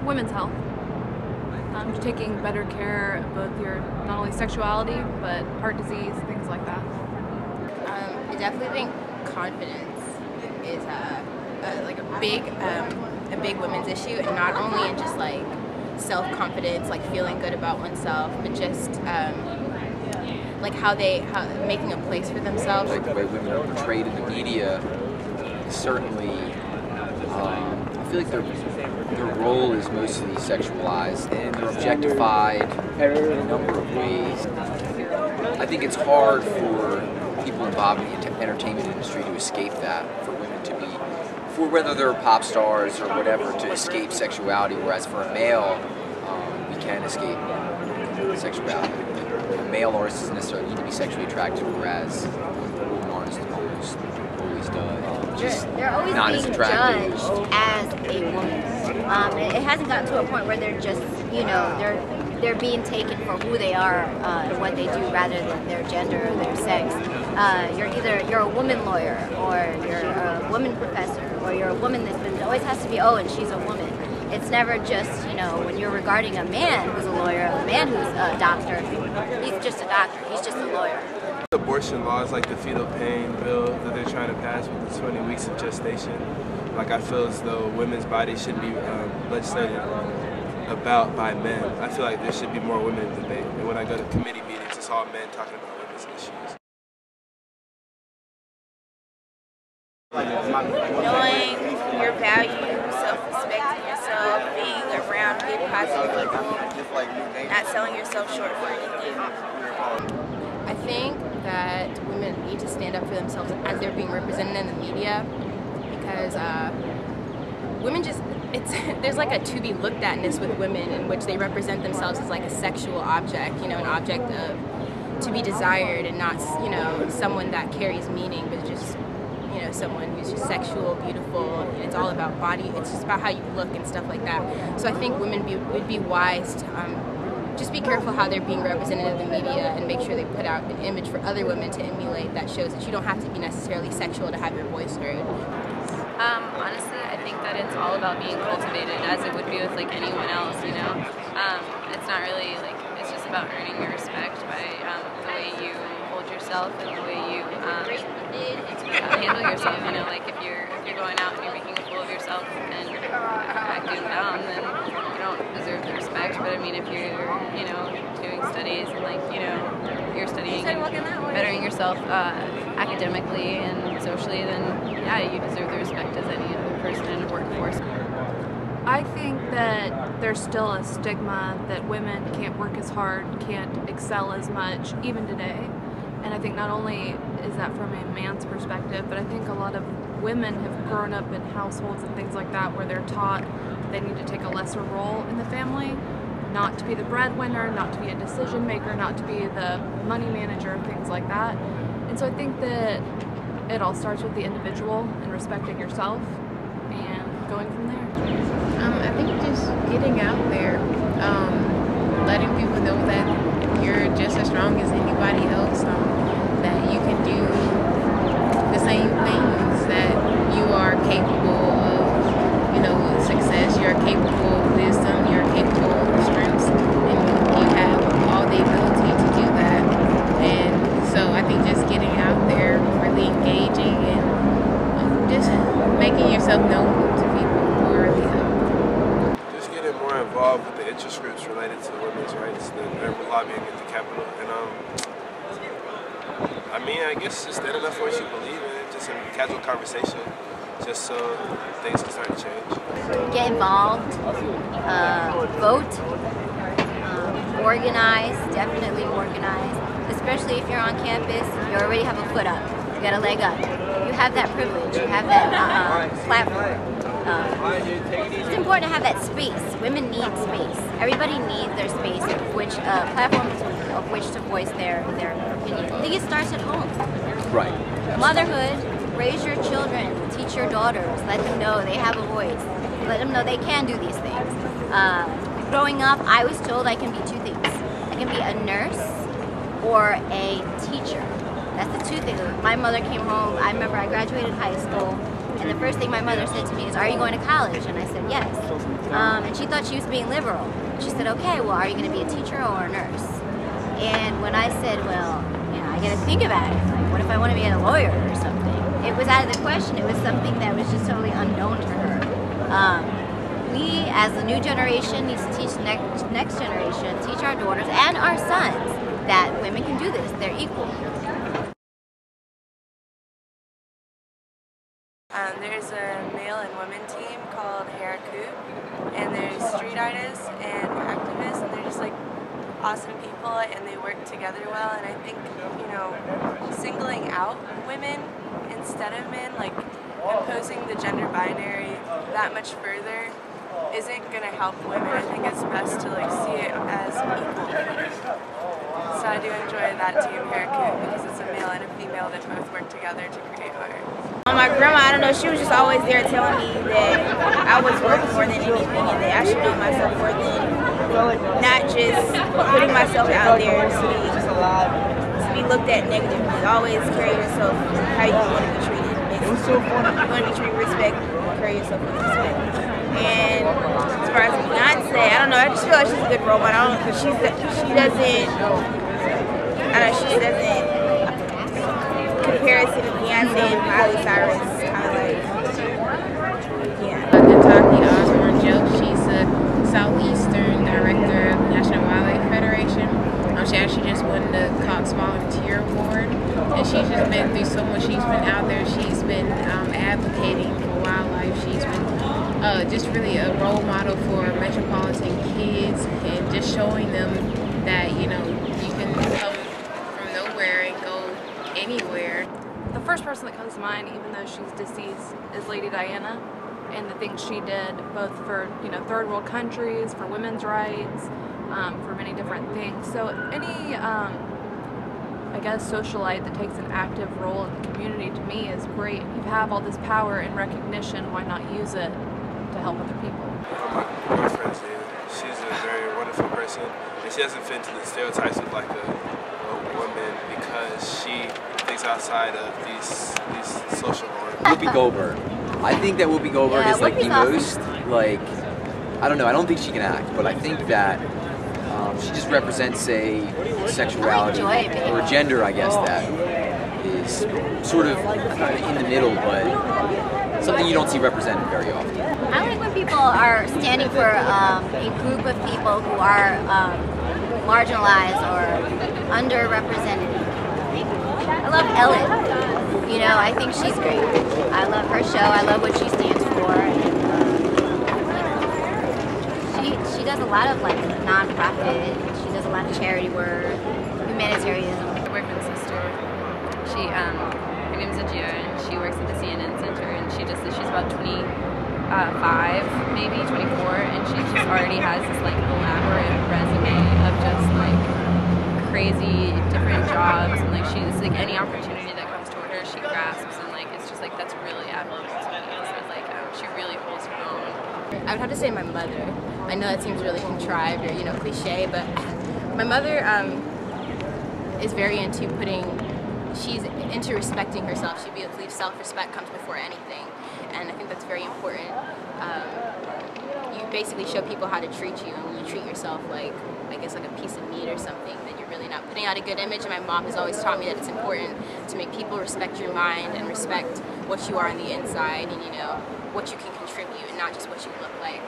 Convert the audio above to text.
women's health. Taking better care of both your not only sexuality but heart disease, things like that. I definitely think confidence is like a big women's issue, and not only in just like self-confidence, like feeling good about oneself, but just like how making a place for themselves. Like the way women are portrayed in the media, certainly, I feel like their role is mostly sexualized and they're objectified in a number of ways. I think it's hard for people involved in the entertainment industry to escape that, for women to be, for whether they're pop stars or whatever, to escape sexuality, whereas for a male, we can escape sexuality. A male artist doesn't necessarily need to be sexually attractive, whereas a woman artist almost always does. They're always not being as attractive judged as a woman. It hasn't gotten to a point where they're just, they're being taken for who they are and what they do rather than their gender or their sex. You're a woman lawyer, or you're a woman professor, or you're a woman that's been, it always has to be, oh, and she's a woman. It's never just, when you're regarding a man who's a lawyer, a man who's a doctor, he's just a doctor, he's just a lawyer. Abortion laws, like the fetal pain bill that they're trying to pass with the 20 weeks of gestation, like I feel as though women's bodies should be legislated about by men. I feel like there should be more women in debate, and when I go to committee meetings, it's all men talking about women's issues. Knowing your value, self-respecting yourself, being around good, positive people, not selling yourself short for anything. I think that women need to stand up for themselves as they're being represented in the media, because women just, there's like a to be looked at-ness with women in which they represent themselves as like a sexual object, an object of to be desired, and not, someone that carries meaning, but just, someone who's just sexual, beautiful. It's all about body, it's just about how you look and stuff like that. So I think women would be wise to just be careful how they're being represented in the media, and make sure they put out an image for other women to emulate that shows that you don't have to be necessarily sexual to have your voice heard. Honestly, I think that it's all about being cultivated, as it would be with like anyone else, It's not really like, it's just about earning your respect by the way you hold yourself and the way you handle yourself. Like if you're going out and you're making a fool of yourself and acting dumb, then you don't deserve the respect. But I mean, if you're doing studies and you're studying and bettering yourself academically and socially, then yeah, you deserve the respect as any other person in a workforce. I think that there's still a stigma that women can't work as hard, can't excel as much, even today. And I think not only is that from a man's perspective, but I think a lot of women have grown up in households and things like that where they're taught they need to take a lesser role in the family, not to be the breadwinner, not to be a decision maker, not to be the money manager, things like that. And so I think that it all starts with the individual and respecting yourself and going from there. I think just getting out there, letting people know that you're just as strong as anybody else, that you can do the same things, that you are capable of, success, you're capable of wisdom, you're capable of strengths, and you have all the ability to do that. And so I think just getting out there, really engaging, and just making yourself known to people will really help. Just getting more involved with the interest groups related to women's rights that they're lobbying at the Capitol. And I guess just standing up for what you believe in, just in casual conversation, just so things can start to change. Get involved, vote, organize, definitely organize. Especially if you're on campus, you already have a foot up, you got a leg up. You have that privilege, you have that platform. It's important to have that space. Women need space. Everybody needs their space, platforms of which to voice their opinion. I think it starts at home. Right. Motherhood, raise your children, teach your daughters, let them know they have a voice, let them know they can do these things. Growing up, I was told I can be two things. I can be a nurse or a teacher. That's the two things. My mother came home, I remember I graduated high school, And the first thing my mother said to me is, "Are you going to college?" And I said, "Yes." And she thought she was being liberal. She said, "Okay, well, are you going to be a teacher or a nurse?" And when I said, "Well, I got to think about it. Like, what if I want to be a lawyer or something?" It was out of the question. It was something that was just totally unknown to her. We, as the new generation, need to teach next generation, teach our daughters and our sons that women can do this. They're equal. There's a male and women team called Hair Coop, and there's street artists and activists, and they're just like awesome people, and they work together well. And I think, singling out women instead of men, like imposing the gender binary that much further, isn't going to help women. I think it's best to like see it as equal. So I do enjoy that team, Hair Coop, because it's a male and a female that both work together to create art. My grandma, I don't know, she was just always there telling me that I was worth more than anything and that I should know myself more than not just putting myself out there to be looked at negatively. Always carry yourself how you want to be treated. Basically. You want to be treated with respect, carry yourself with respect. And as far as Beyonce, I don't know, I just feel like she's a good role model. Because she doesn't comparison of Beyonce and Miley Cyrus, kind of like, yeah. Kentucky Osborne Joe, she's a Southeastern Director of the National Wildlife Federation. She actually just won the Cox Volunteer Award, and she's just been through so much. She's been out there, she's been advocating for wildlife, she's been just really a role model for metropolitan kids, and just showing them that, you can come from nowhere and go anywhere. The first person that comes to mind, even though she's deceased, is Lady Diana, and the things she did both for third world countries, for women's rights, for many different things. So any I guess socialite that takes an active role in the community, to me, is great. You have all this power and recognition, why not use it to help other people? My girlfriend, she's a very wonderful person, and she doesn't fit into the stereotypes of like a woman because she thinks outside of these social norms. Whoopi Goldberg. I think that Whoopi Goldberg is like the most, like, I don't know, I don't think she can act, but I think that she just represents a sexuality or a gender, I guess, that is sort of kind of in the middle, but something you don't see represented very often. I like when people are standing for a group of people who are marginalized or underrepresented. I love Ellen. I think she's great. I love her show. I love what she stands for. And, she does a lot of like nonprofit. She does a lot of charity work, humanitarianism. My boyfriend's sister. Her name's Ajia, and she works at the CNN Center, and she's about 25, maybe 24, and she just already has this like elaborate resume of just like crazy different jobs, and like she's like any opportunity that comes toward her, she grasps, and like it's just like that's really admirable to me. So like she really holds her own. I would have to say my mother. I know that seems really contrived or cliche, but my mother is very into she's into respecting herself. She believes self-respect comes before anything, and I think that's very important. You basically show people how to treat you, and when you treat yourself like, I guess, like a piece of meat or something, then you're really not putting out a good image. And my mom has always taught me that it's important to make people respect your mind and respect what you are on the inside, and what you can contribute, and not just what you look like.